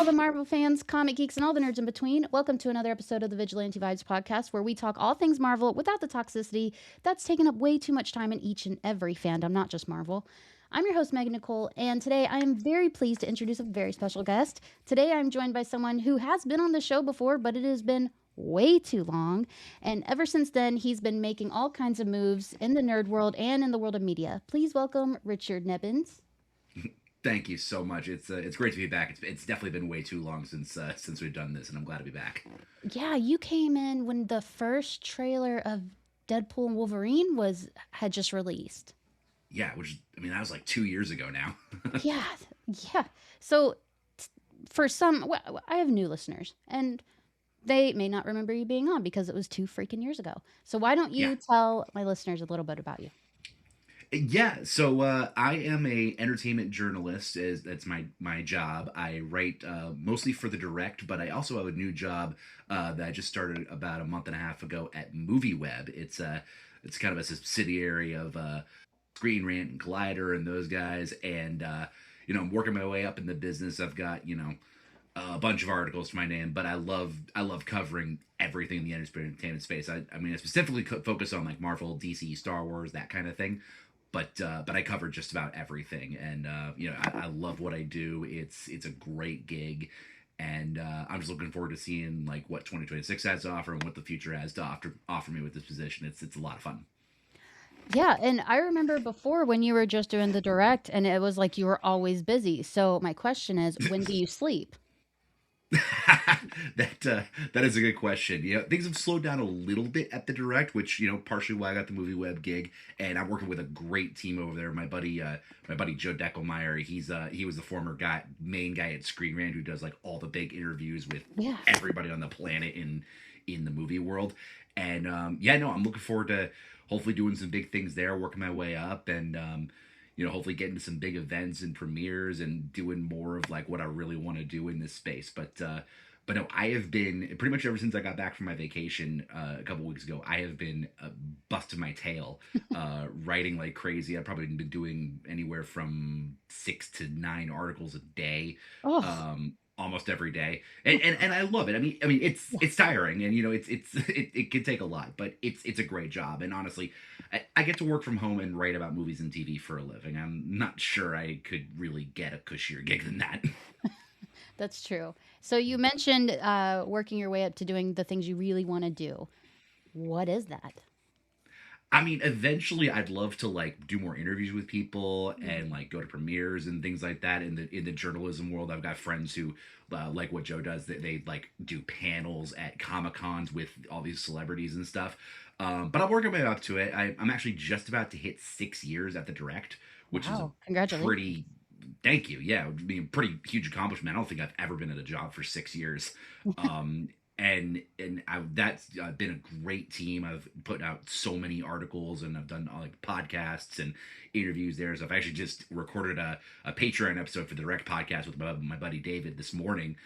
all the Marvel fans, comic geeks, and all the nerds in between. Welcome to another episode of the Vigilante Vibes podcast, where we talk all things Marvel without the toxicity that's taken up way too much time in each and every fandom, not just Marvel. I'm your host, Megan Nicole, and today I am very pleased to introduce a very special guest. Today I'm joined by someone who has been on the show before, but it has been way too long. And ever since then, he's been making all kinds of moves in the nerd world and in the world of media. Please welcome Richard Nebens. Thank you so much. It's great to be back. It's definitely been way too long since we've done this, and I'm glad to be back. Yeah, you came in when the first trailer of Deadpool and Wolverine had just released. Yeah, that was like 2 years ago now. Yeah. So for some, I have new listeners, and they may not remember you being on because it was 2 freaking years ago. So why don't you tell my listeners a little bit about you? Yeah, so I am a entertainment journalist. That's my job. I write mostly for the Direct, but I also have a new job that I just started about a month and a half ago at MovieWeb. It's kind of a subsidiary of Screen Rant and Collider and those guys. And I'm working my way up in the business. I've got a bunch of articles to my name, but I love covering everything in the entertainment space. I specifically focus on like Marvel, DC, Star Wars, that kind of thing. But I cover just about everything, and I love what I do. It's a great gig, and I'm just looking forward to seeing like what 2026 has to offer and what the future has to offer me with this position. It's a lot of fun. Yeah, and I remember before when you were just doing the Direct, and it was like you were always busy. So my question is, when do you sleep? That is a good question. Things have slowed down a little bit at the Direct, which partially why I got the MovieWeb gig, and I'm working with a great team over there. My buddy Joe Deckelmeyer, he was the former main guy at Screen Rant who does like all the big interviews with everybody on the planet in the movie world. And I'm looking forward to hopefully doing some big things there, working my way up, and hopefully getting to some big events and premieres and doing more of like what I really want to do in this space. But no, I have been pretty much ever since I got back from my vacation a couple weeks ago. I have been busting my tail, writing like crazy. I've probably been doing anywhere from 6 to 9 articles a day. Almost every day, and I love it. I mean, it's tiring, and it can take a lot, but it's a great job. And honestly, I get to work from home and write about movies and TV for a living. I'm not sure I could really get a cushier gig than that. That's true. So you mentioned working your way up to doing the things you really want to do. What is that? I mean, eventually I'd love to like do more interviews with people and like go to premieres and things like that. In the journalism world, I've got friends who like what Joe does. They like do panels at Comic-Cons with all these celebrities and stuff. But I'm working my way up to it. I'm actually just about to hit 6 years at the Direct, which is congratulations. Pretty. Thank you. Yeah, it would be a pretty huge accomplishment. I don't think I've ever been at a job for 6 years. That's been a great team. I've put out so many articles, and I've done like podcasts and interviews there. So I've actually just recorded a Patreon episode for the Direct podcast with my buddy David this morning,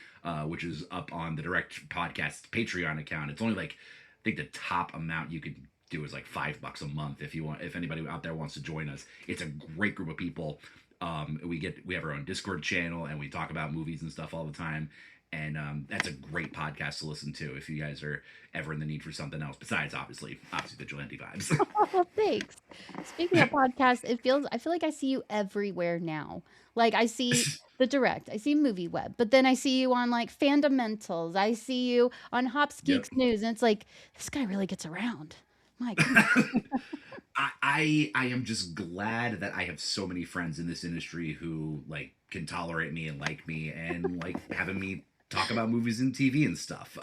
which is up on the Direct podcast Patreon account. It's only like, I think the top amount you could do is like $5 a month if anybody out there wants to join us. It's a great group of people. We have our own Discord channel, and we talk about movies and stuff all the time. And that's a great podcast to listen to if you guys are ever in the need for something else besides obviously Vigilante Vibes. Oh, thanks. Speaking of podcasts, I feel like I see you everywhere now. Like I see the Direct, I see MovieWeb, but then I see you on like Fandamentals. I see you on Hops Geeks News, and it's like this guy really gets around. My goodness. I am just glad that I have so many friends in this industry who like can tolerate me and like me and like having me talk about movies and TV and stuff.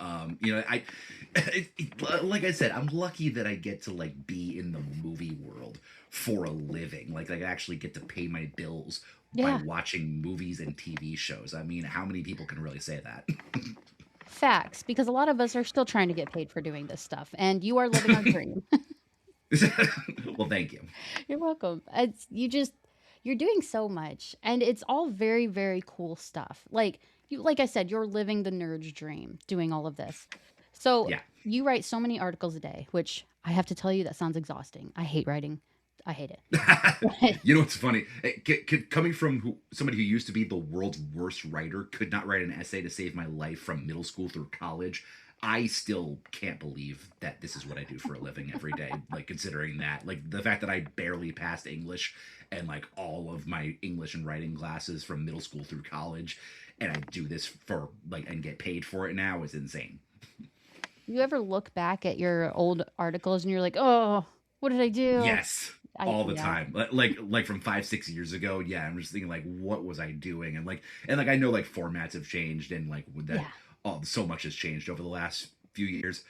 Like I said, I'm lucky that I get to like be in the movie world for a living. Like I actually get to pay my bills by watching movies and TV shows. I mean, how many people can really say that? Facts, because a lot of us are still trying to get paid for doing this stuff, and you are living our dream. Well, thank you. You're welcome. You're doing so much, and it's all very, very cool stuff. Like I said, you're living the nerd's dream doing all of this. So you write so many articles a day, which I have to tell you, that sounds exhausting. I hate writing. I hate it. You know what's funny? Coming from somebody who used to be the world's worst writer, could not write an essay to save my life from middle school through college. I still can't believe that this is what I do for a living every day. Like, considering that, like, the fact that I barely passed English and like all of my English and writing classes from middle school through college, and I do this for like and get paid for it now is insane. You ever look back at your old articles and you're like, oh, what did I do? Yes, all the Yeah. time. Like from 5 6 years ago. Yeah, I'm just thinking like, what was I doing? And like I know like formats have changed and like with that, Yeah. so much has changed over the last few years.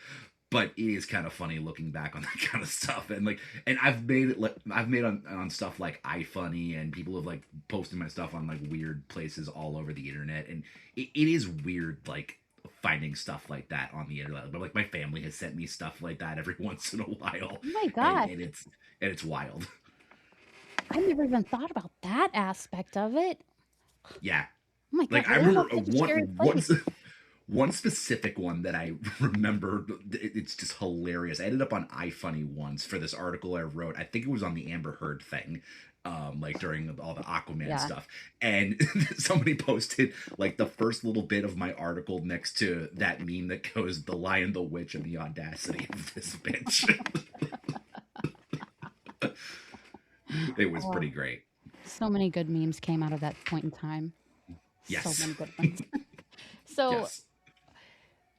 But it is kind of funny looking back on that kind of stuff, and like, and I've made on stuff like iFunny, and people have like posted my stuff on like weird places all over the internet, and it is weird like finding stuff like that on the internet. But like my family has sent me stuff like that every once in a while, Oh my and, gosh. it's wild. I never even thought about that aspect of it. Yeah, Oh my gosh. like I I live remember on such a scary place. one specific one that I remember. It's just hilarious. I ended up on iFunny once for this article I wrote. I think it was on the Amber Heard thing, like during all the Aquaman Yeah. stuff. And somebody posted like the first little bit of my article next to that meme that goes, "The Lion, the Witch, and the audacity of this bitch." It was Oh, pretty great. so many good memes came out of that point in time. So Yes. many good ones. So Yes.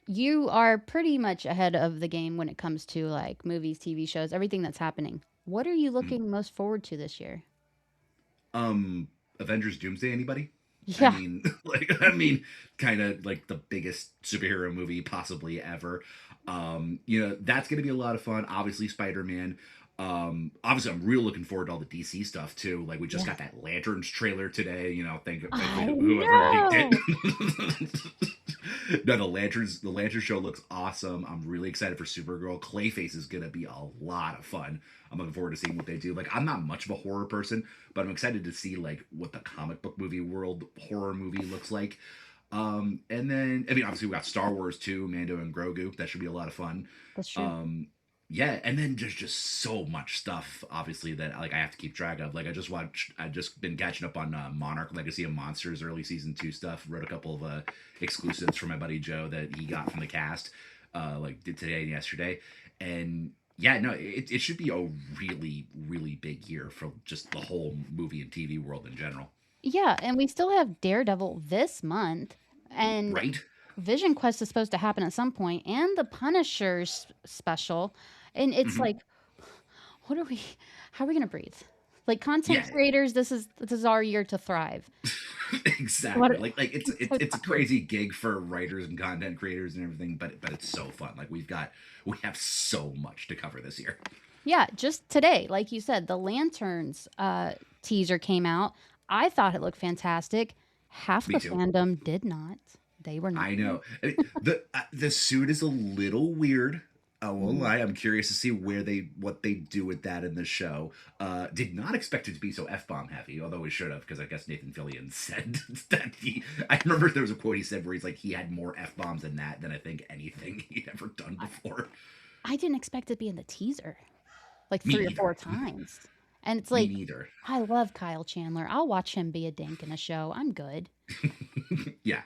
you are pretty much ahead of the game when it comes to like movies, TV shows, everything that's happening. What are you Mhm. looking most forward to this year? Um, Avengers Doomsday, anybody? I Yeah. mean, I mean, kind of like the biggest superhero movie possibly ever. That's going to be a lot of fun. Obviously, Spider Man. Obviously, I'm real looking forward to all the DC stuff too. Like we just Yeah. got that Lanterns trailer today. Thankfully I whoever leaked it. know. No, the Lantern show looks awesome. I'm really excited for Supergirl. Clayface is gonna be a lot of fun. I'm looking forward to seeing what they do. Like, I'm not much of a horror person, but I'm excited to see like what the comic book movie world horror movie looks like. And then I mean, obviously we got Star Wars too, Mando and Grogu. That should be a lot of fun. That's true. Um, yeah, and then there's just so much stuff, obviously, that like I have to keep track of. Like I just been catching up on Monarch Legacy of Monsters early season 2 stuff. Wrote a couple of exclusives for my buddy Joe that he got from the cast, like did today and yesterday, and yeah, no, it should be a really really big year for just the whole movie and TV world in general, Yeah, and we still have Daredevil this month, and right? Vision Quest is supposed to happen at some point, and the Punisher's special. And it's Hmm. like, what are we? How are we gonna breathe? Like content Yeah, creators, this is our year to thrive. exactly. What? Like it's I'm it's so it's a tired. crazy gig for writers and content creators and everything, but it's so fun. Like we have so much to cover this year. Yeah, just today, like you said, the Lanterns teaser came out. I thought it looked fantastic. Half Me the too. fandom did not. They were not. I know. I mean, the suit is a little weird. I won't Mhm. lie. I'm curious to see what they do with that in the show. Did not expect it to be so f bomb heavy, although we should have, because I guess Nathan Fillion said that he. I remember there was a quote he said where he's like he had more f bombs in that than I think anything he'd ever done I, before. I didn't expect it to be in the teaser like Me three or neither. four times. And it's Me like, neither. I love Kyle Chandler. I'll watch him be a dink in a show. I'm good. Yeah,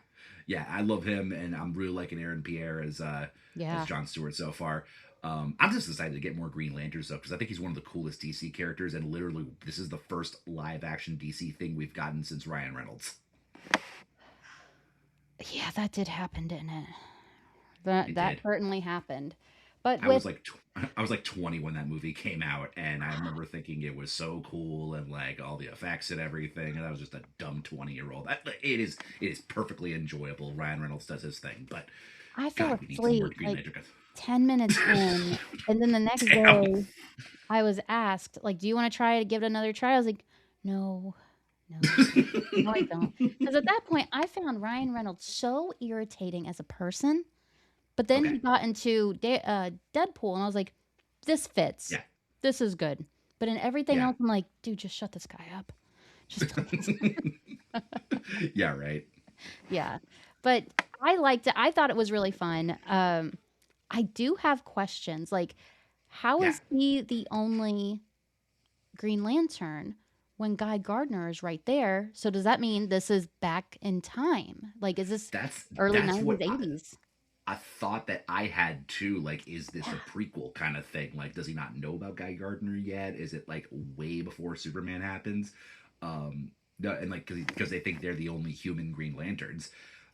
yeah, I love him, and I'm really liking Aaron Pierre as Yeah. Jon Stewart so far. I'm just excited to get more Green Lanterns though, because I think he's one of the coolest DC characters, and literally, this is the first live action DC thing we've gotten since Ryan Reynolds. Yeah, that did happen, didn't it? That It that did. certainly happened. But I was with like, I was like 20 when that movie came out, and I remember thinking it was so cool and like all the effects and everything, and I was just a dumb 20-year old. It is perfectly enjoyable. Ryan Reynolds does his thing, but I fell God, we need some more asleep Green like Lantern. 10 minutes in, and then the next Damn. day I was asked, like, "Do you wanna try to give it another try?" I was like, "No, no, no, I don't." Because at that point, I found Ryan Reynolds so irritating as a person, but then he Okay. got into Deadpool, and I was like, "This fits. Yeah. This is good." But in everything Yeah. else, I'm like, "Dude, just shut this guy up. Just please." Yeah. Right. Yeah. But I liked it. I thought it was really fun. I do have questions, like, how Yeah. is he the only Green Lantern when Guy Gardner is right there? So does that mean this is back in time? Like, is this That's early that's 90s, what 80s? I thought that I had too. Like, is this a prequel kind of thing? Like, does he not know about Guy Gardner yet? Is it like way before Superman happens? No, and like because they think they're the only human Green Lanterns.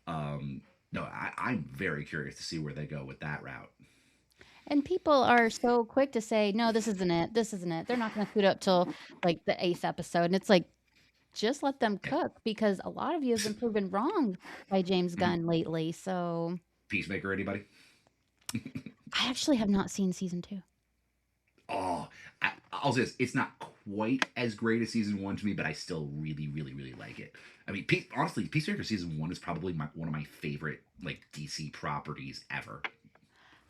No, I'm very curious to see where they go with that route. And people are so quick to say, no, this isn't it. This isn't it. They're not going to suit up till like the eighth episode. And it's like, just let them Yeah. cook because a lot of you have been proven wrong by James Mhm. Gunn lately. So Peacemaker, anybody? I actually have not seen season two. Oh, I'll say this: it's not quite as great as season one to me, but I still really, really, really like it. I mean, honestly, Peacemaker season one is probably one of my favorite like DC properties ever.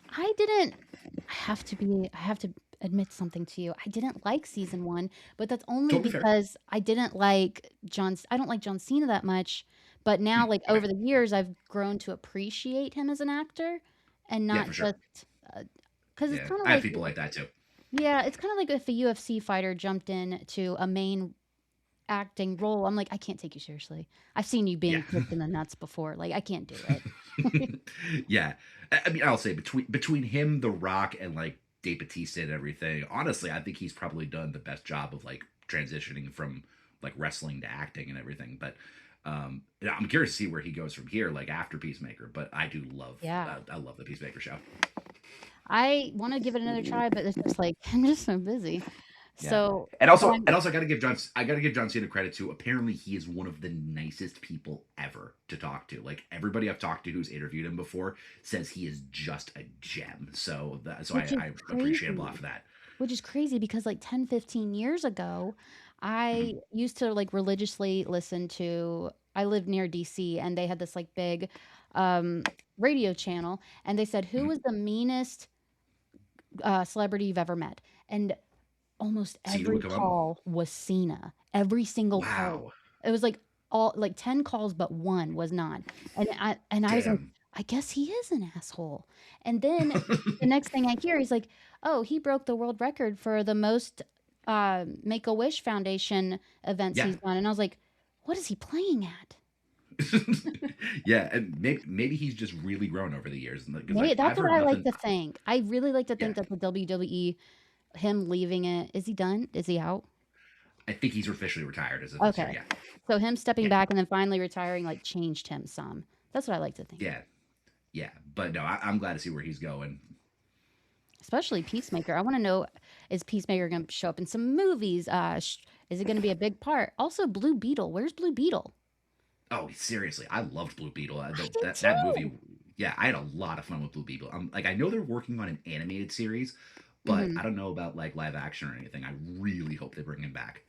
I didn't I have to admit something to you. I didn't like season 1, but that's only Totally fair. because I don't like John Cena that much, but now, like, Okay. over the years, I've grown to appreciate him as an actor and Yeah, not for sure. just, because it's Yeah, kinda I have like people like that too. yeah, it's kinda like if a UFC fighter jumped in to a main acting role, I'm like, "I can't take you seriously. I've seen you Yeah. being kicked in the nuts before, like, I can't do it." Yeah. I mean, I'll say between him, The Rock, and like Dave Bautista and everything, honestly, I think he's probably done the best job of like transitioning from like wrestling to acting and everything. But yeah, I'm curious to see where he goes from here, like after Peacemaker. But I do love, Yeah. I love the Peacemaker show. I wanna give it another try, but it's just like, I'm just so busy. Yeah. So, And but also, I'm I gotta give John Cena credit too. Apparently, he is one of the nicest people ever to talk to. Like everybody I've talked to who's interviewed him before says he is just a gem. So which is I appreciate him a lot crazy. for that. Which is crazy because, like, 10, 15 years ago, Mhm. I used to, like, religiously listen to I lived near DC, and they had this, like, big, radio channel, and they said, "Who Mhm. was the meanest, celebrity you've ever met?" And almost Cena would every come up. call was Cena. Every single call. Wow. It was, like, all like, 10 calls, but 1 was not. And I was like, Damn. "I guess he is an asshole." And then the next thing I hear, he's like, "Oh, he broke the world record for the most, Make-A-Wish Foundation events Yeah. he's done." And I was like, "What is he playing at?" Yeah, and maybe he's just really grown over the years because May like that's I've what heard I like nothing. to think. I really like to Yeah, think that the WWE, him leaving it is he done? Is he out? I think he's officially retired as of this year. Okay. Yeah, So him stepping yeah, back and then finally retiring, like, changed him some. That's what I like to think. yeah, yeah. But no, I'm glad to see where he's going. Especially Peacemaker. I wanna know, is Peacemaker gonna show up in some movies? Is it gonna be a big part? Also, Blue Beetle. Where's Blue Beetle? Oh, seriously, I loved Blue Beetle. I did That movie, too. yeah, I had a lot of fun with Blue Beetle. Like I know they're working on an animated series, but Mhm. I don't know about like live action or anything. I really hope they bring him back.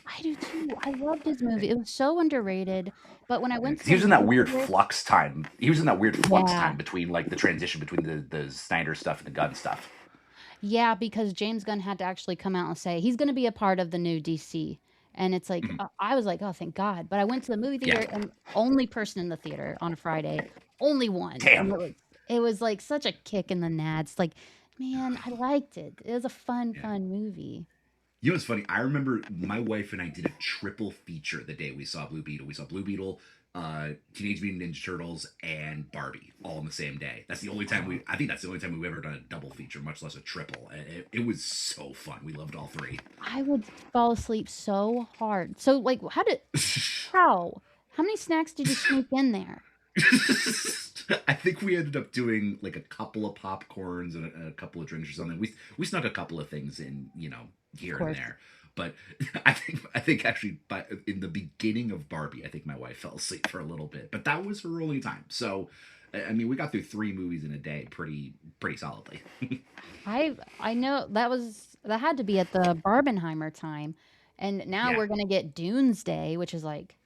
I do too. I loved his movie. Yeah, It was so underrated, but when I went to because he the was in that movie weird theater flux time. He was in that weird flux yeah. time between like the transition between the Snyder stuff and the Gunn stuff. Yeah, because James Gunn had to actually come out and say he's gonna be a part of the new DC, and it's like, Mhm. I was like, "Oh, thank God," but I went to the movie Yeah, theater and only person in the theater on a Friday, only one, and damn. it was, like, such a kick in the nads, like, man, I liked it. It was a fun, Yeah. fun movie. You know what's funny? I remember my wife and I did a triple feature the day we saw Blue Beetle. We saw Blue Beetle, Teenage Mutant Ninja Turtles, and Barbie all on the same day. That's the only time I think that's the only time we've ever done a double feature, much less a triple. And it was so fun. We loved all three. I would fall asleep so hard. So, like, how? How many snacks did you sneak in there? I think we ended up doing like a couple of popcorns and a couple of drinks or something. We snuck a couple of things in, Of here and course. there. But I think actually, in the beginning of Barbie, I think my wife fell asleep for a little bit. But that was her only time. So, I mean, we got through 3 movies in a day, pretty solidly. I know that had to be at the Barbenheimer time, and now Yeah. we're gonna get Doomsday, which is like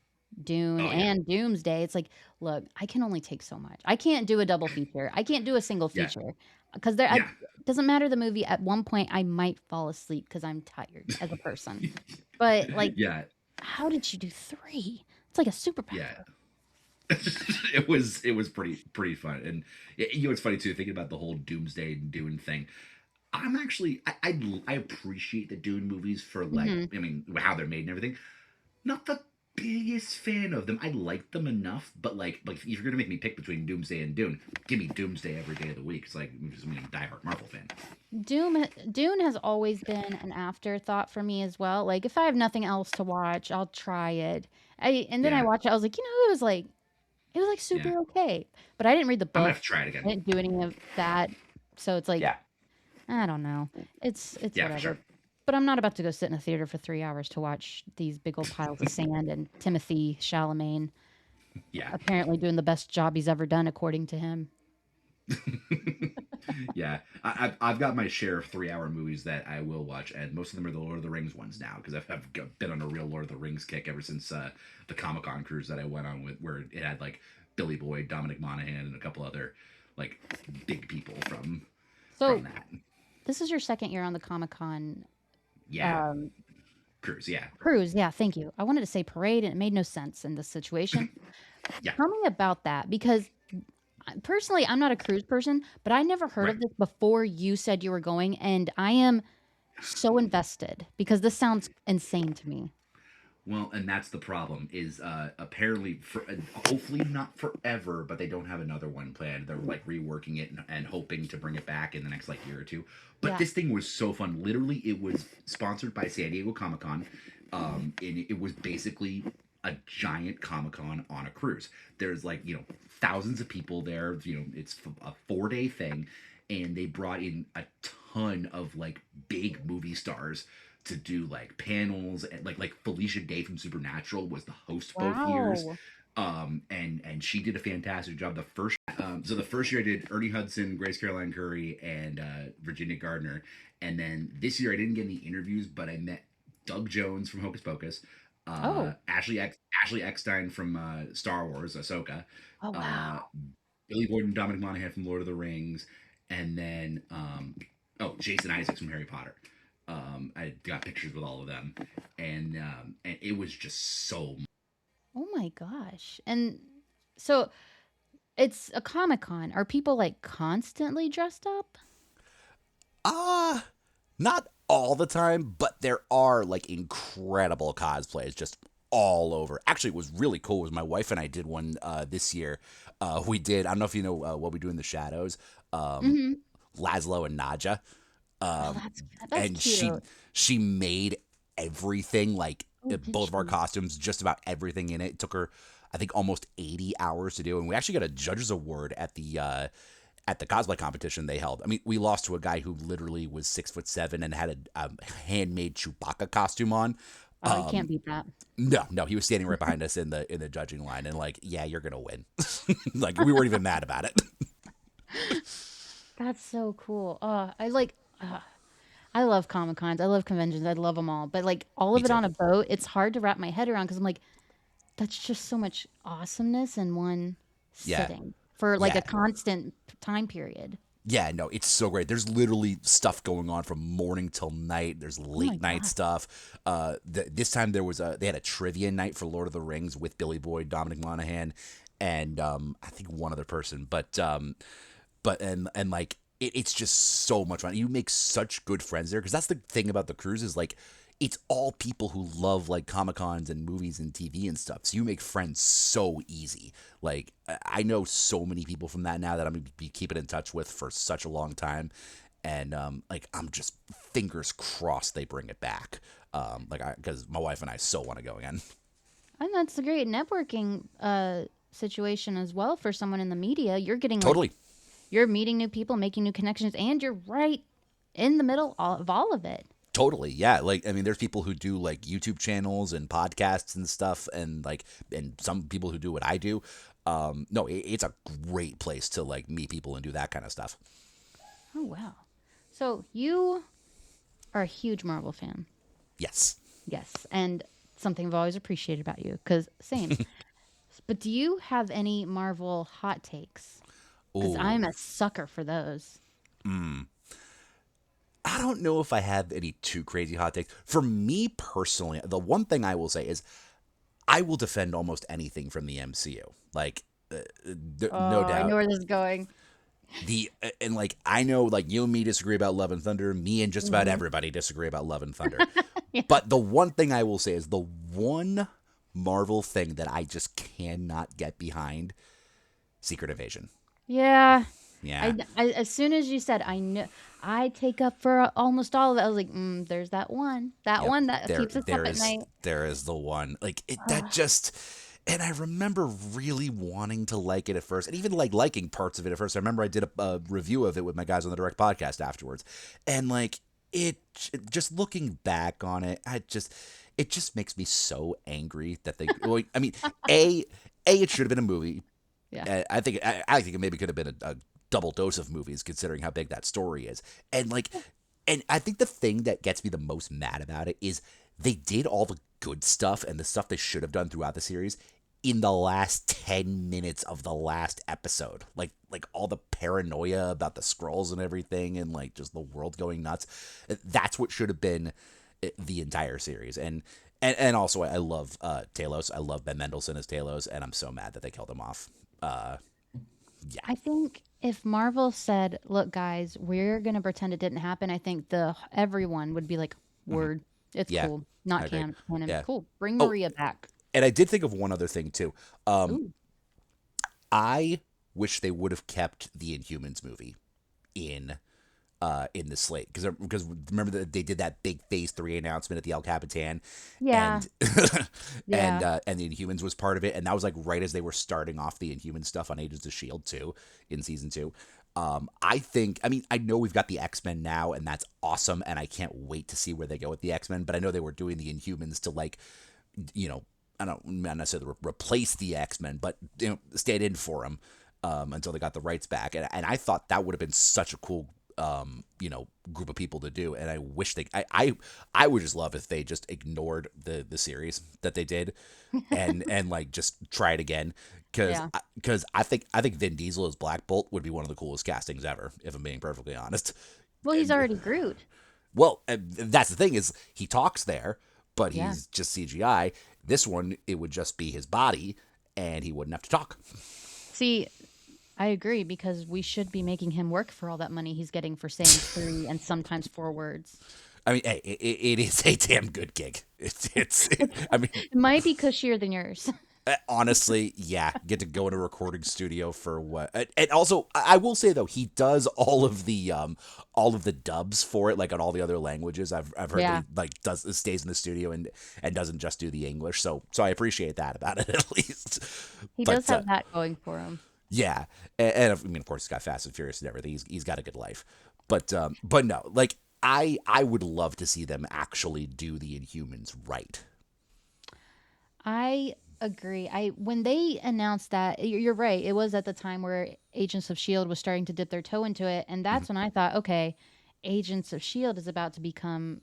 Dune Oh yeah. and Doomsday. It's like, look, I can only take so much. I can't do a double feature. I can't do a single Yeah. feature because there. Yeah. Doesn't matter the movie. At one point, I might fall asleep because I'm tired as a person. But like, Yeah. how did you do three? It's like a Yeah. superpower. It was pretty fun. And it's funny too, thinking about the whole Doomsday and Dune thing. I'm actually I appreciate the Dune movies for like Hmm. I mean how they're made and everything. Not the biggest fan of them. I like them enough, but like if you're gonna make me pick between Doomsday and Dune, give me Doomsday every day of the week. It's like I'm just a diehard Marvel fan. Dune has always been an afterthought for me as well. Like if I have nothing else to watch, I'll try it. And then I Yeah, watched it. I was like, it was like yeah. super okay. But I didn't read the I'm gonna book. have to try it I again. didn't do any of that. So it's like Yeah, I don't know. It's yeah, for whatever. sure. But I'm not about to go sit in a theater for 3 hours to watch these big old piles of sand and Timothy Chalamet Yeah. apparently doing the best job he's ever done, according to him. Yeah, I've got my share of 3 hour movies that I will watch, and most of them are the Lord of the Rings ones now because been on a real Lord of the Rings kick ever since the Comic Con cruise that I went on with, where it had like Billy Boyd, Dominic Monaghan, and a couple other like big people from So that. this is your second year on the Comic Con Yeah, um, cruise. Yeah, cruise. Yeah, thank you. I wanted to say parade, and it made no sense in this situation. yeah, Tell me about that because personally, I'm not a cruise person, but I never heard right. of this before you said you were going, and I am so invested because this sounds insane to me. Well, and that's the problem. Is apparently for hopefully not forever, but they don't have another one planned. They're like reworking it and hoping to bring it back in the next like year or two. But Yeah. this thing was so fun. Literally, it was sponsored by San Diego Comic Con, and it was basically a giant Comic Con on a cruise. There's like thousands of people there. It's a 4 day thing, and they brought in a ton of like big movie stars to do like panels, and like Felicia Day from Supernatural was the host both years. Wow. And she did a fantastic job. The first year I did Ernie Hudson, Grace Caroline Curry, and Virginia Gardner. And then this year I didn't get any interviews, but I met Doug Jones from Hocus Pocus, Oh. Ashley Eckstein from Star Wars, Ahsoka, Oh, uh, wow. Billy Boyd and Dominic Monaghan from Lord of the Rings, and then Jason Isaacs from Harry Potter. I got pictures with all of them, and it was just so. Oh my gosh. And so it's a Comic Con. Are people like constantly dressed up? Uh, Not all the time, but there are like incredible cosplays just all over. Actually, it was really cool. It was my wife and I did one this year. We did, I don't know if you know What We Do in the Shadows, um, Hmm. Laszlo and Nadja. Oh, Um, that's and cute. she made everything, like Oh, did both of our she? costumes, just about everything in it. It took her, I think, almost 80 hours to do, and we actually got a judges award at the cosplay competition they held. I mean, we lost to a guy who literally was 6'7" and had a handmade Chewbacca costume on. Oh, you can't beat that. No, he was standing right behind us in the judging line, and like, yeah, you're gonna win. Like, we weren't even mad about it. That's so cool. I love Comic Cons. I love conventions. I love them all. But like all Me of it too. on a boat, it's hard to wrap my head around because I'm like, that's just so much awesomeness in one Yeah, sitting for like a yeah. constant time period. Yeah, no, it's so great. There's literally stuff going on from morning till night. There's Oh my late night god. stuff. This time they had a trivia night for Lord of the Rings with Billy Boyd, Dominic Monaghan, and I think one other person. But like it's just so much fun. You make such good friends there because that's the thing about the cruise is like it's all people who love like Comic Cons and movies and TV and stuff. So you make friends so easy. Like I know so many people from that now that I'm gonna be keeping in touch with for such a long time, and like I'm just fingers crossed they bring it back. Because my wife and I so want to go again. And that's a great networking situation as well for someone in the media. You're getting like Totally. you're meeting new people, making new connections, and you're right in the middle of all of it. Totally, yeah. Like, I mean, there's people who do like YouTube channels and podcasts and stuff, and some people who do what I do. No, it's a great place to like meet people and do that kind of stuff. Oh wow. So you are a huge Marvel fan. Yes. Yes. And something I've always appreciated about you, because same. But do you have any Marvel hot takes? Because Oh, I'm a sucker for those. I don't know if I have any too crazy hot takes. For me personally, the one thing I will say is I will defend almost anything from the MCU. Like, Oh, no I know doubt. where this is going. And like I know like you and me disagree about Love and Thunder, me and just about everybody disagree about Love and Thunder. Yeah. But the one thing I will say is the one Marvel thing that I just cannot get behind, Secret Invasion. Yeah. Yeah. As soon as you said, I knew I take up for almost all of it. I was like, there's that one, Yep. one that keeps us up at night. There is the one. Like it that just and I remember really wanting to like it at first, and even like liking parts of it at first. I remember I did a review of it with my guys on the Direct podcast afterwards, and like it just looking back on it, it just makes me so angry that they. Well, I mean, it should have been a movie. Yeah. I think it maybe could have been a double dose of movies considering how big that story is, and like, and I think the thing that gets me the most mad about it is they did all the good stuff and the stuff they should have done throughout the series in the last 10 minutes of the last episode. Like all the paranoia about the scrolls and everything and like just the world going nuts. That's what should have been the entire series. And also I love Talos. I love Ben Mendelsohn as Talos, and I'm so mad that they killed him off. Yeah. I think if Marvel said, "Look, guys, we're gonna pretend it didn't happen," I think everyone would be like, "Word, it's Yeah, cool, I not agree. canon, Yeah. cool. Bring Oh, Maria back." and I did think of one other thing too. Ooh, I wish they would have kept the Inhumans movie in the slate because remember that they did that big Phase 3 announcement at the El Capitan, yeah, and yeah, and the Inhumans was part of it, and that was like right as they were starting off the Inhuman stuff on Agents of Shield 2 in season 2. I mean, I know we've got the X-Men now, and that's awesome, and I can't wait to see where they go with the X-Men. But I know they were doing the Inhumans to like, I don't not necessarily replace the X-Men, but stand in for them until they got the rights back. And I thought that would have been such a cool group of people to do, and I wish I would just love if they just ignored the series that they did and like just try it again because yeah. I think Vin Diesel as Black Bolt would be one of the coolest castings ever, if I'm being perfectly honest. Well, he's already Groot. Well, that's the thing is he talks there, but Yeah. he's just CGI. This one, it would just be his body, and he wouldn't have to talk. See, I agree because we should be making him work for all that money he's getting for saying 3 and sometimes 4 words. I mean, hey, it is a damn good gig. I mean, It might be cushier than yours. honestly, yeah, get to go in a recording studio for what? And also, I will say though, he does all of the dubs for it, like on all the other languages. I've heard Yeah. that he like stays in the studio and doesn't just do the English. So I appreciate that about it at least. He But does have that going for him. yeah, and I mean, of course, he's got Fast and Furious and everything. He's got a good life. But no, like I would love to see them actually do the Inhumans right. I agree. When they announced that, you're right. It was at the time where Agents of Shield was starting to dip their toe into it, and that's when I thought, okay, Agents of Shield is about to become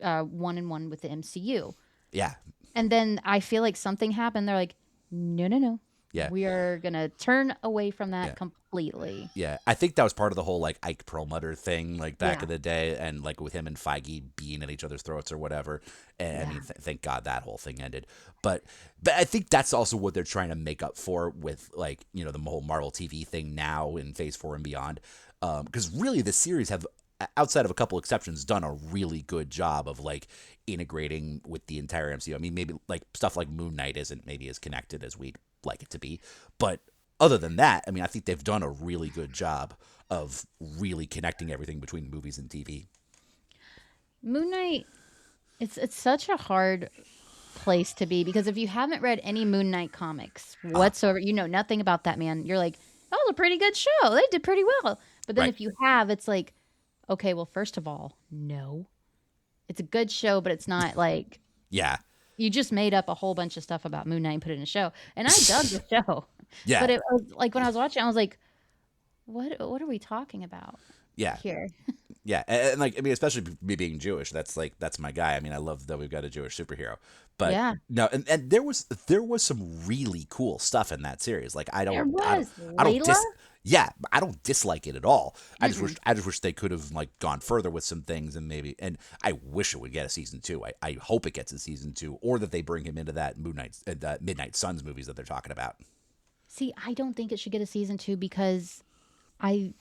one and one with the MCU. Yeah, And then I feel like something happened. They're like, no, no, no. yeah. We are gonna turn away from that Yeah. completely. Yeah, I think that was part of the whole like Ike Perlmutter thing, like back Yeah. in the day, and like with him and Feige being at each other's throats or whatever. And I mean, thank God that whole thing ended. But I think that's also what they're trying to make up for with like the whole Marvel TV thing now in Phase 4 and beyond. Because really, the series have, outside of a couple exceptions, done a really good job of like integrating with the entire MCU. I mean, maybe like stuff like Moon Knight isn't maybe as connected as we'd like it to be, but other than that, I mean, I think they've done a really good job of really connecting everything between movies and TV. Moon Knight, it's such a hard place to be because if you haven't read any Moon Knight comics whatsoever, you know nothing about that man. You're like, oh, it was a pretty good show. They did pretty well. But then Right. if you have, it's like, okay, well, first of all, no, it's a good show, but it's not like Yeah, you just made up a whole bunch of stuff about Moon Knight and put it in a show. And I dug the show, yeah, but it was like when I was watching, I was like, what are we talking about yeah, here? yeah. And like, I mean, especially me being Jewish, that's my guy. I mean, I love that we've got a Jewish superhero. But Yeah. no, and there was some really cool stuff in that series. Like I There don't was dis Layla. yeah, I don't dislike it at all. I just Mm-mm. wish they could have like gone further with some things and I wish it would get a season 2. I hope it gets a season 2 or that they bring him into that Moon Knight Midnight Suns movies that they're talking about. See, I don't think it should get a season 2 because I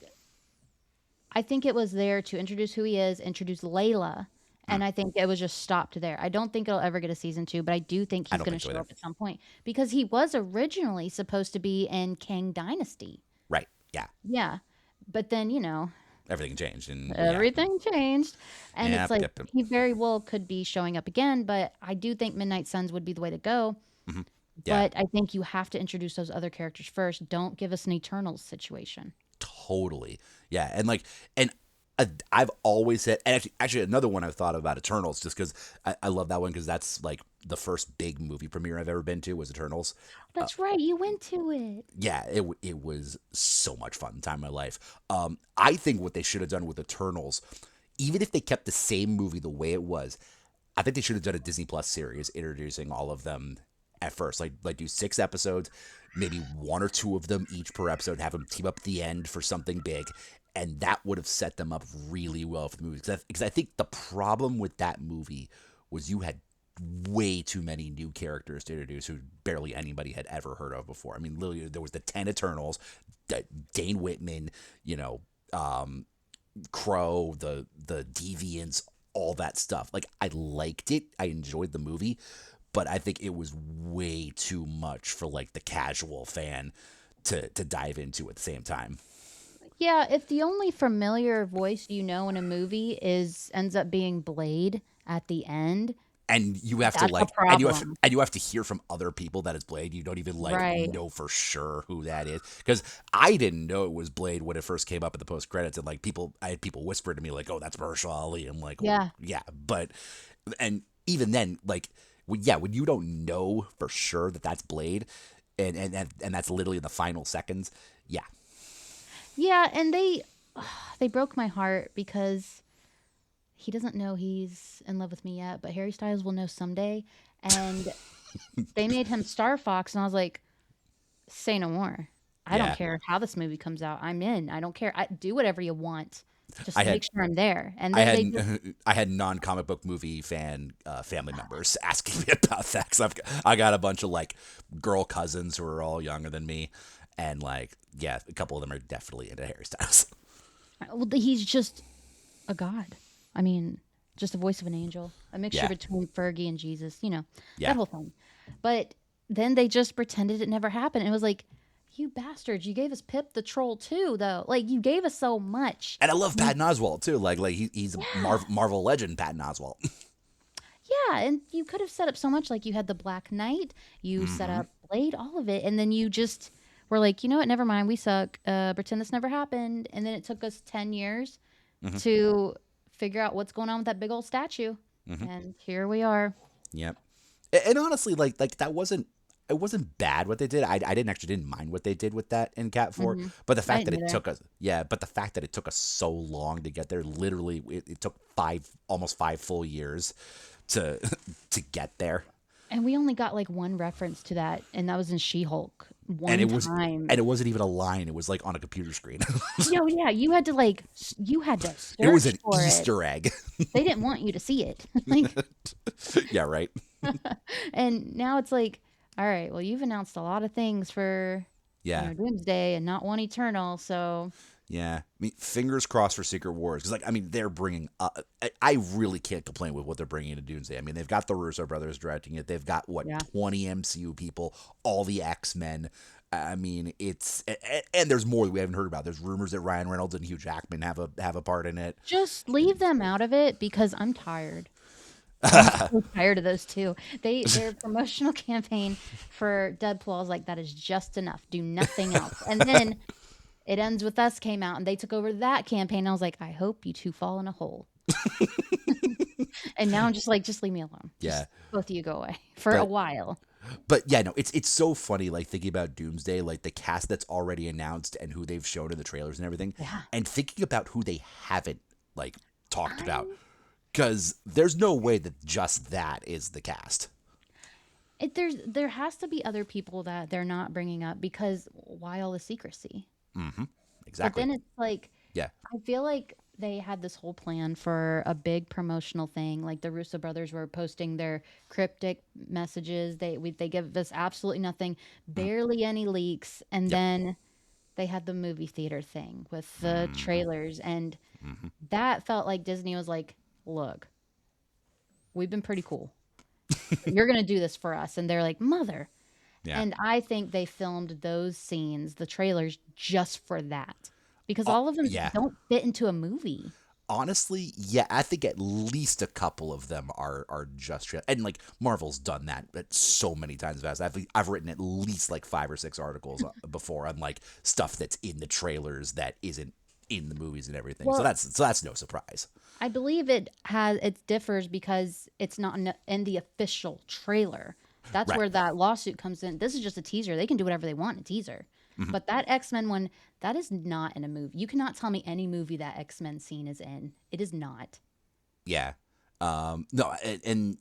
I think it was there to introduce who he is, introduce Layla, and I think it was just stopped there. I don't think it'll ever get a season 2, but I do think I he's don't gonna think so show either. up at some point because he was originally supposed to be in Kang Dynasty. Right. Yeah. Yeah. But then, Everything changed, and yeah. everything changed. And it's Yep. like Yep. he very well could be showing up again, but I do think Midnight Suns would be the way to go. hmm Yeah. But I think you have to introduce those other characters first. Don't give us an Eternals situation. Totally. Yeah. And I've always said, and actually another one I've thought about Eternals, just because I love that one because that's like the first big movie premiere I've ever been to was Eternals. That's right. You went to it. Yeah, it was so much fun time of my life. I think what they should have done with Eternals, even if they kept the same movie the way it was, I think they should have done a Disney Plus series introducing all of them at first. Like do 6 episodes, maybe 1 or 2 of them each per episode, have them team up at the end for something big, and that would have set them up really well for the movie. Because I think the problem with that movie was you had way too many new characters to introduce who barely anybody had ever heard of before. I mean, literally, there was the 10 Eternals, Dane Whitman, you know, Crow, the Deviants, all that stuff. Like, I liked it. I enjoyed the movie, but I think it was way too much for like the casual fan to dive into at the same time. Yeah, if the only familiar voice you know in a movie ends up being Blade at the end, And you have to that's a like, problem. and you have to hear from other people that it's Blade. You don't even like Right. know for sure who that is, because I didn't know it was Blade when it first came up in the post credits, and like I had people whisper to me like, "Oh, that's Mahershala Ali." I'm like, Yeah. yeah," but and even then, like, when you don't know for sure that that's Blade, and that's literally in the final seconds, yeah, Yeah, and they broke my heart because he doesn't know he's in love with me yet, but Harry Styles will know someday. And they made him Star Fox, and I was like, say no more. I don't yeah. care how this movie comes out. I'm in. I don't care. Do whatever you want. Just I make had sure I'm there. And I they had just, I had non-comic book movie fan family members asking me about that, because I got a bunch of like girl cousins who are all younger than me, and like, yeah, a couple of them are definitely into Harry Styles. well, he's just a god. I mean, just the voice of an angel, a mixture Yeah. between Fergie and Jesus, Yeah. that whole thing. But then they just pretended it never happened. And it was like, you bastards, you gave us Pip the Troll too, though. Like, you gave us so much. And I love Patton Oswalt too. Like he's a Yeah. Marvel legend, Patton Oswalt. Yeah, and you could have set up so much. Like, you had the Black Knight, you set up Blade, all of it. And then you just were like, you know what, never mind, we suck. Pretend this never happened. And then it took us 10 years to figure out what's going on with that big old statue. And here we are. Yep. And honestly, like that wasn't it wasn't bad what they did. I didn't mind what they did with that in Cat 4. But the I fact that didn't it either. took us but the fact that it took us so long to get there, literally it took almost 5 full years to to get there. And we only got like one reference to that, and that was in She-Hulk one And time. it wasn't even a line. It was like on a computer screen. Yeah, you had to search It was an for it. Easter egg. They didn't want you to see it. Like, Yeah, right. and now it's like, all right, well, you've announced a lot of things for Yeah. Doomsday and not one Eternal, so Yeah, I mean, fingers crossed for Secret Wars, because like, I mean, they're bringing. I really can't complain with what they're bringing to Doomsday. I mean, they've got the Russo brothers directing it. They've got what Yeah. 20 MCU people, all the X-Men. I mean, and there's more that we haven't heard about. There's rumors that Ryan Reynolds and Hugh Jackman have a part in it. just leave them out of it because I'm tired. I'm so tired of those two. Their promotional campaign for Deadpool, I was like, that is just enough. Do nothing else. And then It Ends With Us came out, and they took over that campaign. I was like, I hope you two fall in a hole. And now I'm just like, just leave me alone. Yeah. Just both of you go away for a while. But yeah, no, it's so funny, like thinking about Doomsday, like the cast that's already announced and who they've shown in the trailers and everything, Yeah. and thinking about who they haven't like talked about, because there's no way that just that is the cast. There has to be other people that they're not bringing up because why all the secrecy? Exactly. But then it's like, Yeah. I feel like they had this whole plan for a big promotional thing. Like the Russo brothers were posting their cryptic messages. They give us absolutely nothing, barely any leaks, and then they had the movie theater thing with the trailers, and that felt like Disney was like, look, we've been pretty cool. You're going to do this for us. And they're like, mother. Yeah. And I think they filmed those scenes, the trailers, just for that. Because all of them yeah. don't fit into a movie. Honestly, yeah, I think at least a couple of them are just and like Marvel's done that so many times fast. I've written at least like 5 or 6 articles before on like stuff that's in the trailers that isn't in the movies and everything. Well, so that's no surprise. I believe it differs because it's not in the official trailer. That's Right. where that lawsuit comes in. This is just a teaser. They can do whatever they want in a teaser. But that X-Men one, that is not in a movie. You cannot tell me any movie that X-Men scene is in. It is not. Yeah. No, and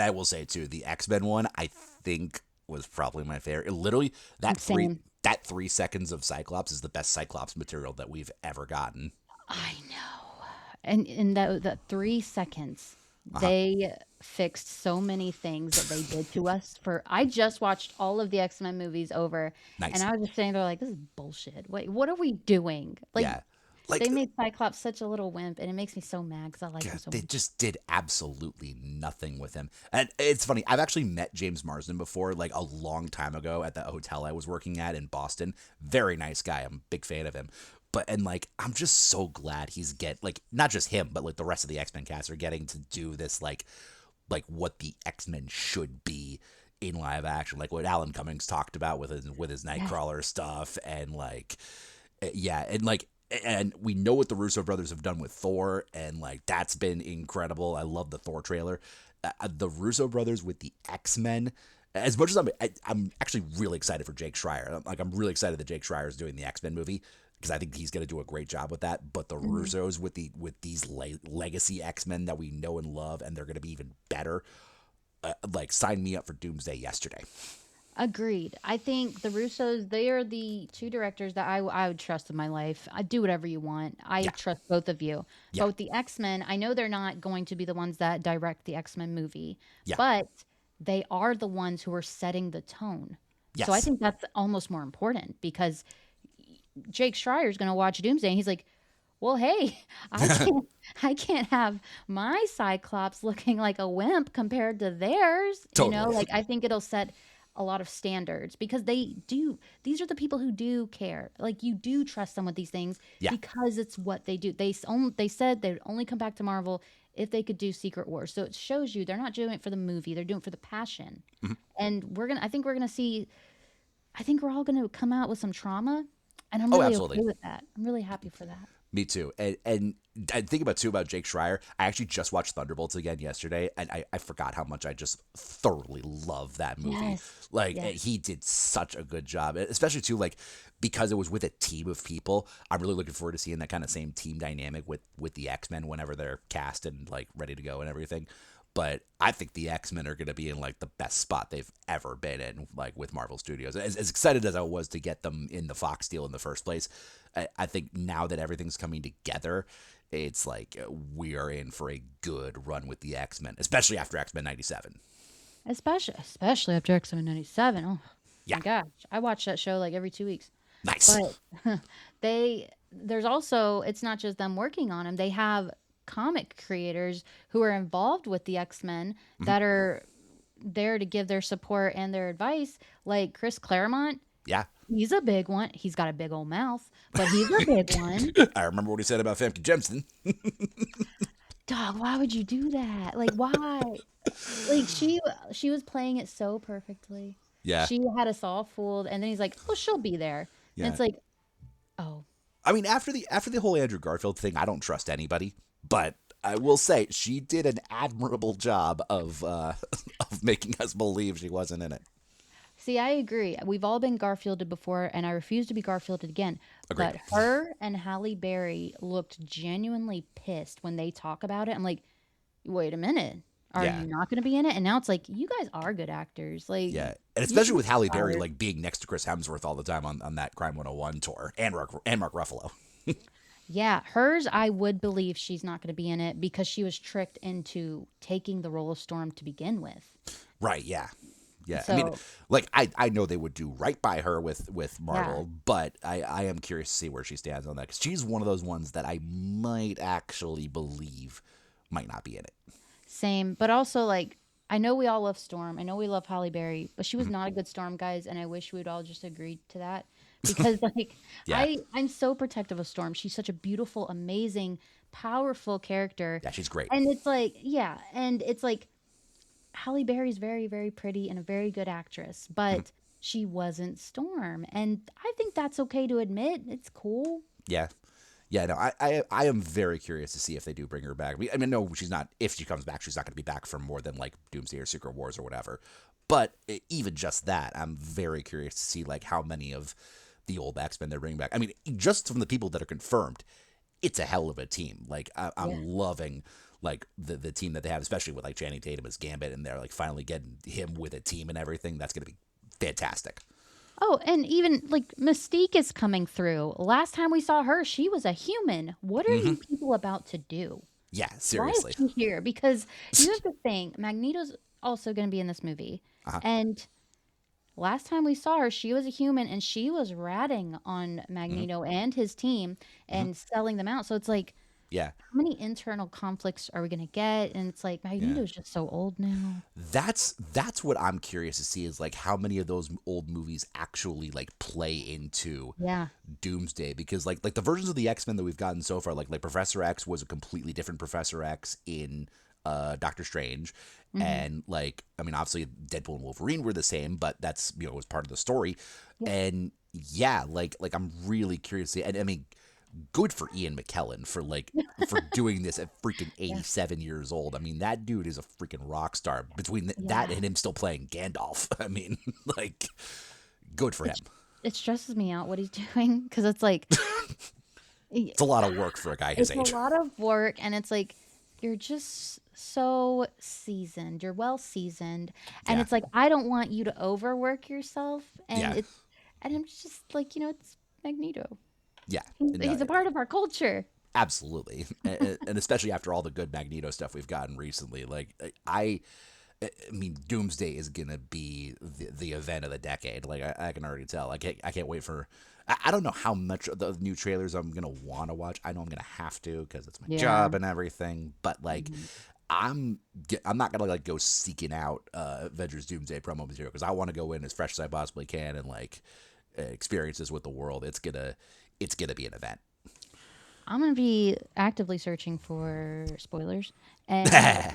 I will say too, the X-Men one I think was probably my favorite. Literally that Same. 3 seconds of Cyclops is the best Cyclops material that we've ever gotten. I know. And in the 3 seconds, they fixed so many things that they did to us. I just watched all of the X-Men movies over, Nice. and I was just sitting there like, this is bullshit. Wait, what are we doing? Like, Yeah. Like they made Cyclops such a little wimp, and it makes me so mad because I like him so they much. just did absolutely nothing with him. And it's funny, I've actually met James Marsden before, like a long time ago at the hotel I was working at in Boston. Very nice guy. I'm a big fan of him. And like, I'm just so glad he's like, not just him, but like the rest of the X-Men cast are getting to do this, like what the X-Men should be in live action, like what Alan Cummings talked about with his Nightcrawler stuff, and like, yeah, and we know what the Russo brothers have done with Thor, and like that's been incredible. I love the Thor trailer. The Russo brothers with the X-Men. As much as I'm actually really excited for Jake Schreier. I'm really excited that Jake Schreier is doing the X-Men movie because I think he's going to do a great job with that. But the Russos with these legacy X-Men that we know and love, and they're going to be even better. Like, sign me up for Doomsday yesterday. Agreed. I think the Russos, they are the 2 directors that I would trust in my life. I do whatever you want. I trust both of you. Yeah. But with the X-Men, I know they're not going to be the ones that direct the X-Men movie. Yeah. But they are the ones who are setting the tone. Yes. So I think that's almost more important because Jake Schreier is going to watch Doomsday and he's like, well, hey, I can't have my Cyclops looking like a wimp compared to theirs. Totally. You know, like I think it'll set a lot of standards because these are the people who do care. Like you do trust them with these things because it's what they do. They said they would only come back to Marvel if they could do Secret Wars. So it shows you they're not doing it for the movie. They're doing it for the passion. And I think we're all going to come out with some trauma. And I'm really okay with that. I'm really happy for that. Me too. And I think about Jake Schreier. I actually just watched Thunderbolts again yesterday, and I forgot how much I just thoroughly love that movie. Yes. He did such a good job, especially too, like, because it was with a team of people. I'm really looking forward to seeing that kind of same team dynamic with the X-Men whenever they're cast and like ready to go and everything. But I think the X-Men are going to be in like the best spot they've ever been in, like with Marvel Studios. As excited as I was to get them in the Fox deal in the first place, I think now that everything's coming together, it's like we are in for a good run with the X-Men, especially after X-Men 97. Especially after X-Men 97. Oh Yeah. my gosh. I watch that show like every 2 weeks. Nice. But there's also, it's not just them working on them. They have comic creators who are involved with the X-Men that are there to give their support and their advice, like Chris Claremont. Yeah. He's a big one. He's got a big old mouth, but he's a big one. I remember what he said about Famke Jensen. Dog, why would you do that? Like, why? Like, she was playing it so perfectly. Yeah. She had us all fooled, and then he's like, "Oh, she'll be there." Yeah. And it's like, oh. I mean, after the whole Andrew Garfield thing, I don't trust anybody. But I will say she did an admirable job of making us believe she wasn't in it. See, I agree. We've all been Garfielded before, and I refuse to be Garfielded again. Agreed. But her and Halle Berry looked genuinely pissed when they talk about it. I'm like, wait a minute. Are you not going to be in it? And now it's like, you guys are good actors. Like, yeah, and especially with Halle Berry like being next to Chris Hemsworth all the time on that Crime 101 tour, and Mark Ruffalo. Yeah, hers, I would believe she's not going to be in it because she was tricked into taking the role of Storm to begin with. Right, yeah. Yeah. I mean, So like I know they would do right by her with yeah, Marvel, but I am curious to see where she stands on that because she's one of those ones that I might actually believe might not be in it. same. But also like I know we all love Storm. I know we love Halle Berry, but she was Mhm. not a good Storm, guys, and I wish we'd all just agreed to that because like Yeah. I'm so protective of Storm. She's such a beautiful, amazing, powerful character. Yeah, she's great. And it's like, yeah, and it's like Halle Berry's very, very pretty and a very good actress, Mhm. but she wasn't Storm. And I think that's okay to admit. It's cool. Yeah. Yeah, no, I am very curious to see if they do bring her back. I mean, no, she's not. If she comes back, she's not going to be back for more than like Doomsday or Secret Wars or whatever. But even just that, I'm very curious to see like how many of the old X-Men they're bringing back. I mean, just from the people that are confirmed, it's a hell of a team. Like Yeah. I'm loving like the team that they have, especially with like Channing Tatum as Gambit, and they're like finally getting him with a team and everything. That's going to be fantastic. Oh, and even like Mystique is coming through. Last time we saw her, she was a human. What are Hmm. you people about to do? Yeah, Why is seriously. she here? Because you have to think Magneto's also going to be in this movie. Uh-huh. And last time we saw her, she was a human and she was ratting on Hmm. Magneto and his team Hmm. and selling them out. So it's like, Yeah. how many internal conflicts are we going to get? And it's like, Yeah. Magneto's just so old now. That's what I'm curious to see is like how many of those old movies actually like play into Yeah. Doomsday because like the versions of the X-Men that we've gotten so far like Professor X was a completely different Professor X in Doctor Strange Hmm. and like I mean obviously Deadpool and Wolverine were the same but that's was part of the story Yeah. and yeah like I'm really curious to see and I mean good for Ian McKellen for doing this at freaking Yeah. 87 years old. I mean, that dude is a freaking rock star. Between that Yeah. and him still playing Gandalf, I mean, like, good for him. It, it stresses me out what he's doing because it's like, It's a lot of work for a guy his it's a age. lot of work and it's like you're just so seasoned. You're well seasoned. And Yeah, it's like I don't want you to overwork yourself and yeah, it's and I'm just like, it's Magneto. yeah. No, He's a part of our culture. absolutely, and especially after all the good Magneto stuff we've gotten recently. Like, I mean, Doomsday is gonna be the event of the decade. Like I can already tell. I can't wait for. I don't know how much of the new trailers I'm gonna want to watch. I know I'm gonna have to because it's my Yeah. job and everything. But like, Mhm. I'm not gonna like go seeking out Avengers Doomsday promo material because I want to go in as fresh as I possibly can and like experiences with the world. It's gonna be an event. I'm gonna be actively searching for spoilers and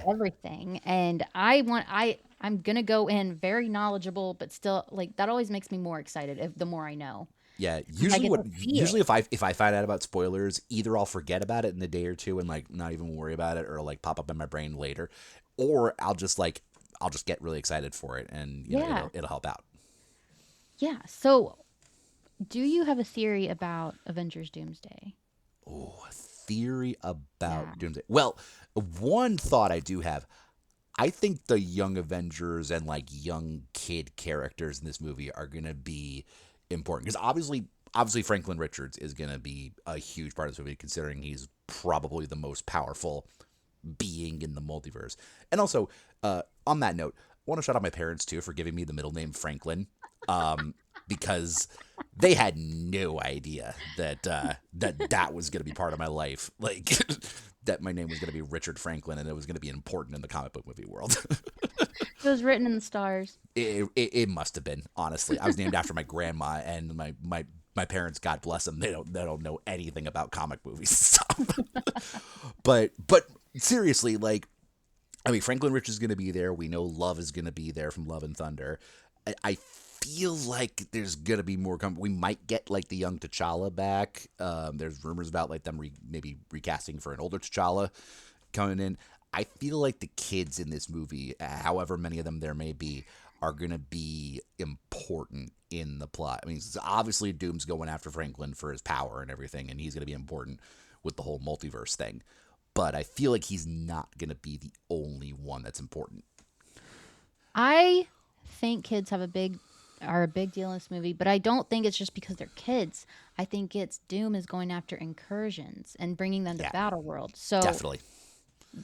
everything. And I'm gonna go in very knowledgeable, but still like that always makes me more excited if the more I know. Yeah, 'Cause I usually get what to see usually it. if I find out about spoilers, either I'll forget about it in a day or two and like not even worry about it or like pop up in my brain later, or I'll just get really excited for it and Yeah. it'll help out. Yeah. So do you have a theory about Avengers Doomsday? Oh, a theory Yeah. about Doomsday. Well, one thought I do have, I think the young Avengers and like young kid characters in this movie are gonna be important because obviously Franklin Richards is gonna be a huge part of this movie considering he's probably the most powerful being in the multiverse. And also, on that note, I want to shout out my parents too for giving me the middle name Franklin, because they had no idea that was going to be part of my life. Like that my name was going to be Richard Franklin and it was going to be important in the comic book movie world. It was written in the stars. It must have been honestly. I was named after my grandma and my parents, God bless them, they don't know anything about comic movies and stuff. But seriously, like I mean, Franklin Rich is going to be there. We know Love is going to be there from Love and Thunder. I feel like there's going to be more. We might get like the young T'Challa back. There's rumors about like them maybe recasting for an older T'Challa coming in. I feel like the kids in this movie, however many of them there may be, are going to be important in the plot. I mean, obviously Doom's going after Franklin for his power and everything, and he's going to be important with the whole multiverse thing. But I feel like he's not going to be the only one that's important. I think kids are a big deal in this movie, but I don't think it's just because they're kids. I think it's Doom is going after incursions and bringing them to Yeah, Battle World. So definitely.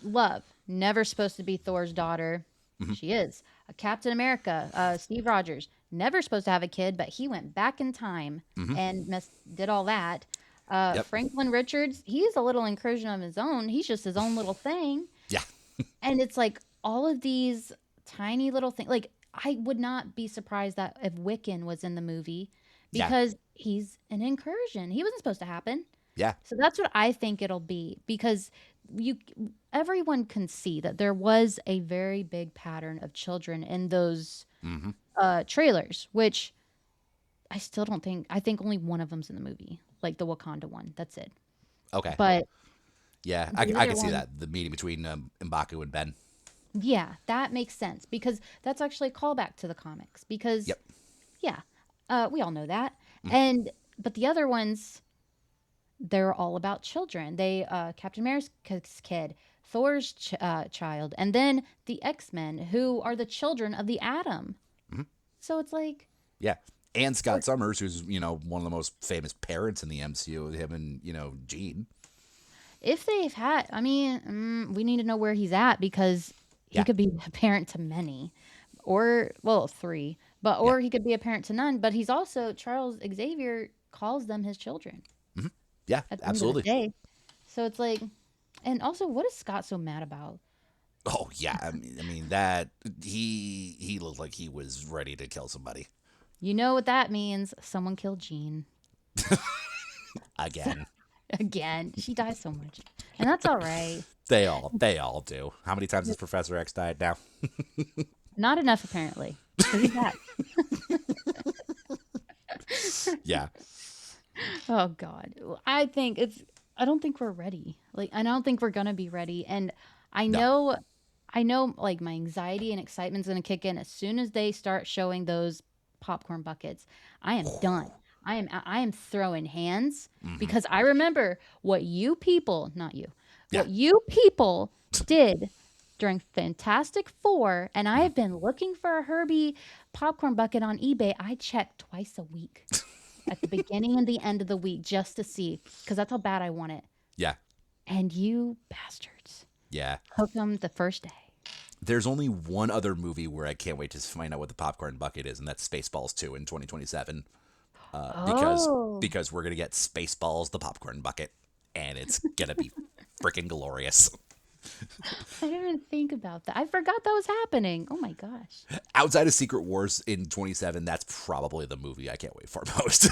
Love, never supposed to be Thor's daughter. Hmm. She is. Captain America, Steve Rogers, never supposed to have a kid, but he went back in time and did all that. Yep. Franklin Richards, he's a little incursion of his own. He's just his own little thing. Yeah. And it's like all of these tiny little things. Like, I would not be surprised that if Wiccan was in the movie because he's an incursion. He wasn't supposed to happen. Yeah. So that's what I think it'll be, because everyone can see that there was a very big pattern of children in those trailers, which I still don't think. I think only one of them's in the movie, like the Wakanda one. That's it. Okay. But yeah, I can see that, the meeting between M'Baku and Ben. yeah, that makes sense, because that's actually a callback to the comics. Because we all know that. But the other ones, they're all about children. They Captain America's kid, Thor's child, and then the X-Men, who are the children of the Atom. So it's like, yeah. And Scott Summers, who's, one of the most famous parents in the MCU, him and, Jean. if they've had, I mean, we need to know where he's at, because he could be a parent to many, or, well, three, or he could be a parent to none. But he's also, Charles Xavier calls them his children. Yeah, At the absolutely. End of the day. So it's like, and also, what is Scott so mad about? Oh yeah, I mean that he looked like he was ready to kill somebody. You know what that means? Someone killed Jean. Again. Again. She dies so much. And that's all right. They all do. How many times has Professor X died now? Not enough, apparently. 'Cause he's back. Yeah. Oh, God. I don't think we're ready. Like, I don't think we're going to be ready. And I know, like, my anxiety and excitement's going to kick in as soon as they start showing those popcorn buckets. I am done. I am throwing hands, because I remember what you people, not you, what you people did during Fantastic Four, and I have been looking for a Herbie popcorn bucket on eBay. I check twice a week. At the beginning and the end of the week, just to see, because that's how bad I want it. Yeah. And you bastards. Yeah. Hook them the first day. There's only one other movie where I can't wait to find out what the popcorn bucket is, and that's Spaceballs 2 in 2027. Because we're gonna get Spaceballs the popcorn bucket, and it's gonna be freaking glorious. I didn't even think about that. I forgot that was happening. Oh my gosh. Outside of Secret Wars in 27, that's probably the movie I can't wait for most.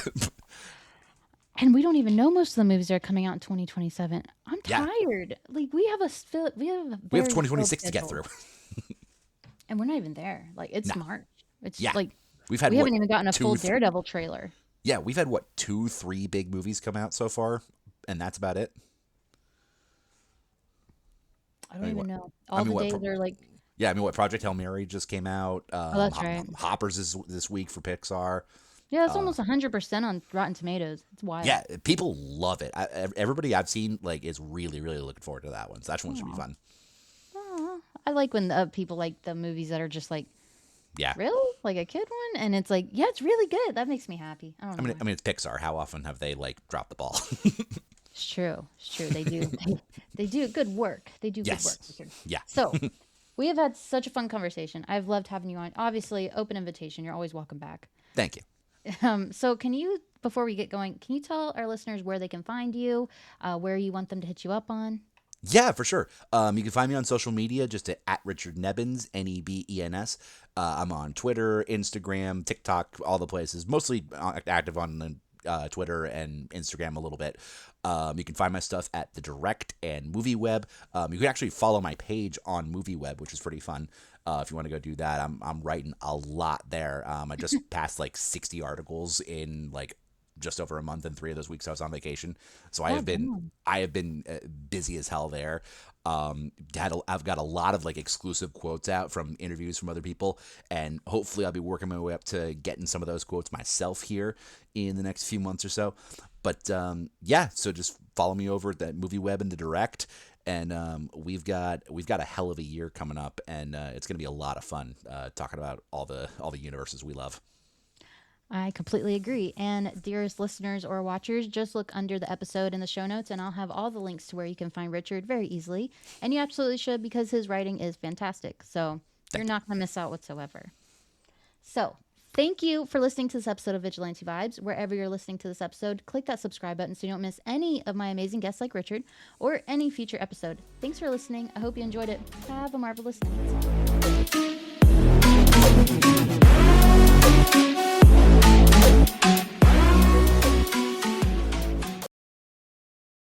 And we don't even know most of the movies that are coming out in 2027. I'm tired. Like, we have 2026 to get through. And we're not even there. Like, it's March. It's like we haven't even gotten a full Daredevil trailer. Yeah, we've had 2-3 big movies come out so far, and that's about it. I don't even know. All the days are like... Yeah, I mean, Project Hail Mary just came out. That's right. Hoppers is this week for Pixar. Yeah, it's almost 100% on Rotten Tomatoes. It's wild. Yeah, people love it. Everybody I've seen is really, really looking forward to that one. So that one should be fun. I like when people like the movies that are just like, really? Like a kid one? And it's like, yeah, it's really good. That makes me happy. I don't know. I mean, it's Pixar. How often have they dropped the ball? It's true. It's true. They do. They do good work. They do good work. Yeah. So we have had such a fun conversation. I've loved having you on. Obviously, open invitation. You're always welcome back. Thank you. So can you, before we get going, can you tell our listeners where they can find you, where you want them to hit you up on? Yeah, for sure. You can find me on social media just at Richard Nebens, Nebens. I'm on Twitter, Instagram, TikTok, all the places. Mostly active on Twitter and Instagram a little bit. You can find my stuff at the Direct and MovieWeb. You can actually follow my page on MovieWeb, which is pretty fun. If you want to go do that, I'm writing a lot there. I just passed 60 articles in just over a month, and 3 of those weeks I was on vacation. So I have been busy as hell there. I've got a lot of exclusive quotes out from interviews from other people, and hopefully I'll be working my way up to getting some of those quotes myself here in the next few months or so. But so just follow me over at that MovieWeb and the Direct, and we've got a hell of a year coming up, and it's going to be a lot of fun talking about all the universes we love. I completely agree. And dearest listeners or watchers, just look under the episode in the show notes, and I'll have all the links to where you can find Richard very easily. And you absolutely should, because his writing is fantastic. So You're not going to miss out whatsoever. So, thank you for listening to this episode of Vigilante Vibes. Wherever you're listening to this episode, click that subscribe button so you don't miss any of my amazing guests like Richard or any future episode. Thanks for listening. I hope you enjoyed it. Have a marvelous night.